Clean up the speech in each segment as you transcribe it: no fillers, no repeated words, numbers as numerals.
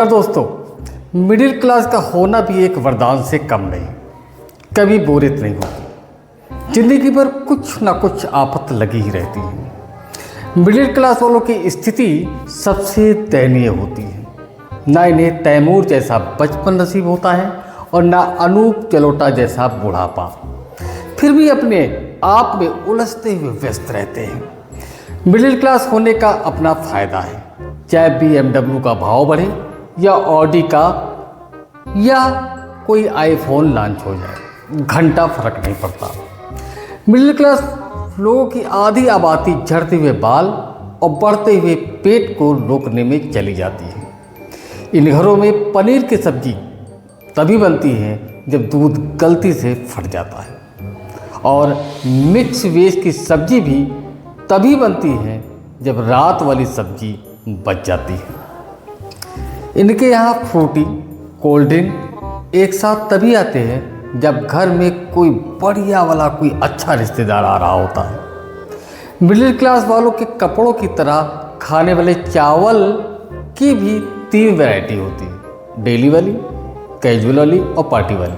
नमस्कार दोस्तों। Middle class का होना भी एक वरदान से कम नहीं। कभी बोरियत नहीं होती, जिंदगी भर कुछ ना कुछ आफत लगी ही रहती है। मिडिल क्लास वालों की स्थिति सबसे दयनीय होती है। ना इन्हें तैमूर जैसा बचपन नसीब होता है और ना अनूप जलोटा जैसा बुढ़ापा। फिर भी अपने आप में उलझते हुए व्यस्त रहते हैं। मिडिल क्लास होने का अपना फ़ायदा है, चाहे BMW का भाव बढ़े या ऑडी का या कोई आईफोन लॉन्च हो जाए, घंटा फर्क नहीं पड़ता। मिडिल क्लास लोगों की आधी आबादी झड़ते हुए बाल और बढ़ते हुए पेट को रोकने में चली जाती है। इन घरों में पनीर की सब्जी तभी बनती है जब दूध गलती से फट जाता है, और मिक्स वेज की सब्जी भी तभी बनती है जब रात वाली सब्जी बच जाती है। इनके यहाँ फ्रूटी कोल्ड ड्रिंक एक साथ तभी आते हैं जब घर में कोई बढ़िया वाला कोई अच्छा रिश्तेदार आ रहा होता है। मिडिल क्लास वालों के कपड़ों की तरह खाने वाले चावल की भी 3 वैरायटी होती है, डेली वाली, कैजुअल वाली और पार्टी वाली।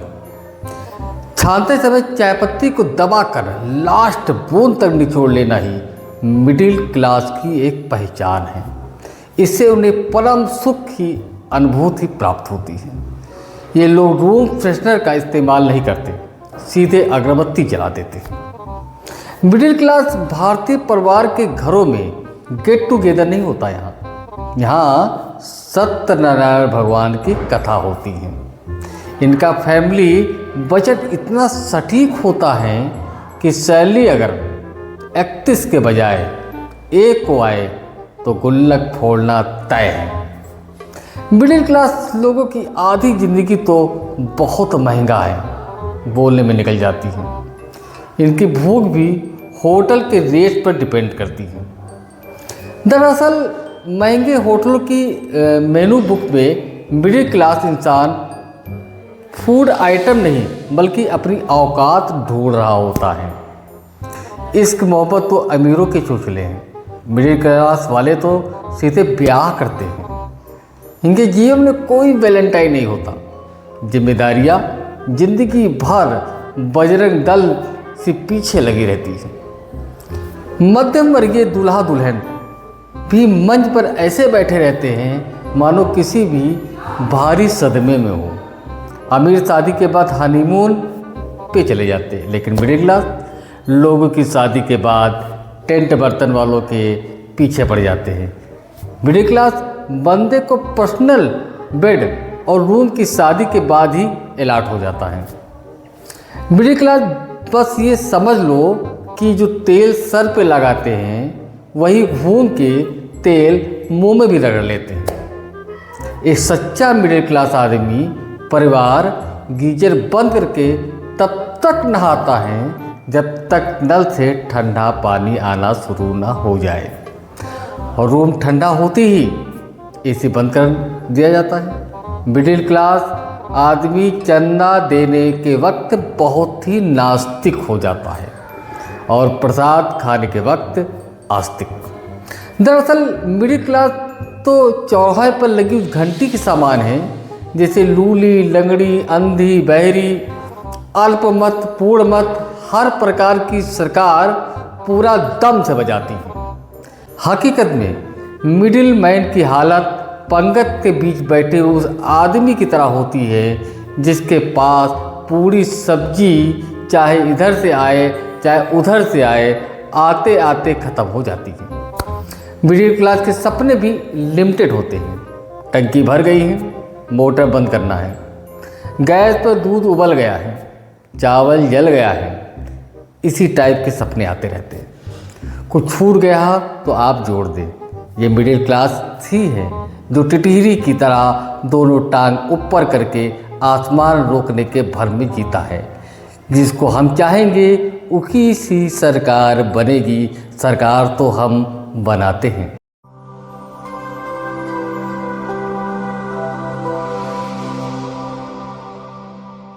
छानते समय चाय पत्ती को दबाकर लास्ट बूंद तक निचोड़ लेना ही मिडिल क्लास की एक पहचान है। इससे उन्हें परम सुख की अनुभूति प्राप्त होती है। ये लोग रूम फ्रेशनर का इस्तेमाल नहीं करते, सीधे अगरबत्ती जला देते। मिडिल क्लास भारतीय परिवार के घरों में गेट टुगेदर नहीं होता। यहाँ सत्यनारायण भगवान की कथा होती है। इनका फैमिली बजट इतना सटीक होता है कि सैलरी अगर 31 के बजाय 1 को आए तो गुल्लक फोड़ना तय है। मिडिल क्लास लोगों की आधी जिंदगी तो बहुत महंगा है बोलने में निकल जाती है। इनकी भूख भी होटल के रेट पर डिपेंड करती है। दरअसल महंगे होटलों की मेनू बुक में मिडिल क्लास इंसान फूड आइटम नहीं बल्कि अपनी औकात ढूंढ रहा होता है। इश्क मोहब्बत तो अमीरों के चोचले हैं। मिडिल क्लास वाले तो सीधे ब्याह करते हैं। इनके जीवन में कोई वैलेंटाइन नहीं होता। जिम्मेदारियां जिंदगी भर बजरंग दल से पीछे लगी रहती है। मध्यम वर्गीय दूल्हा दुल्हन भी मंच पर ऐसे बैठे रहते हैं मानो किसी भी भारी सदमे में हो। अमीर शादी के बाद हनीमून पे चले जाते हैं, लेकिन मिडिल क्लास लोगों की शादी के बाद टेंट बर्तन वालों के पीछे पड़ जाते हैं। मिडिल क्लास बंदे को पर्सनल बेड और रूम की शादी के बाद ही अलॉट हो जाता है। मिडिल क्लास बस ये समझ लो कि जो तेल सर पे लगाते हैं वही घूम के तेल मुंह में भी रगड़ लेते हैं। एक सच्चा मिडिल क्लास आदमी परिवार गीजर बंद करके तब तक नहाता है जब तक नल से ठंडा पानी आना शुरू ना हो जाए, और रूम ठंडा होती ही एसी बंद कर दिया जाता है। मिडिल क्लास आदमी चंदा देने के वक्त बहुत ही नास्तिक हो जाता है और प्रसाद खाने के वक्त आस्तिक। दरअसल मिडिल क्लास तो चौराहे पर लगी उस घंटी के समान है जैसे लूली, लंगड़ी, अंधी, बहरी, अल्पमत, पूर्णमत हर प्रकार की सरकार पूरा दम से बजाती है। हकीकत में मिडिल मैन की हालत पंगत के बीच बैठे उस आदमी की तरह होती है जिसके पास पूरी सब्जी चाहे इधर से आए चाहे उधर से आए आते आते ख़त्म हो जाती है। मिडिल क्लास के सपने भी लिमिटेड होते हैं। टंकी भर गई है, मोटर बंद करना है, गैस पर दूध उबल गया है, चावल जल गया है, इसी टाइप के सपने आते रहते हैं। कुछ छूट गया तो आप जोड़ दें। ये मिडिल क्लास ही है जो टिटहरी की तरह दोनों टांग ऊपर करके आसमान रोकने के भर में जीता है। जिसको हम चाहेंगे उसी सी सरकार बनेगी। सरकार तो हम बनाते हैं।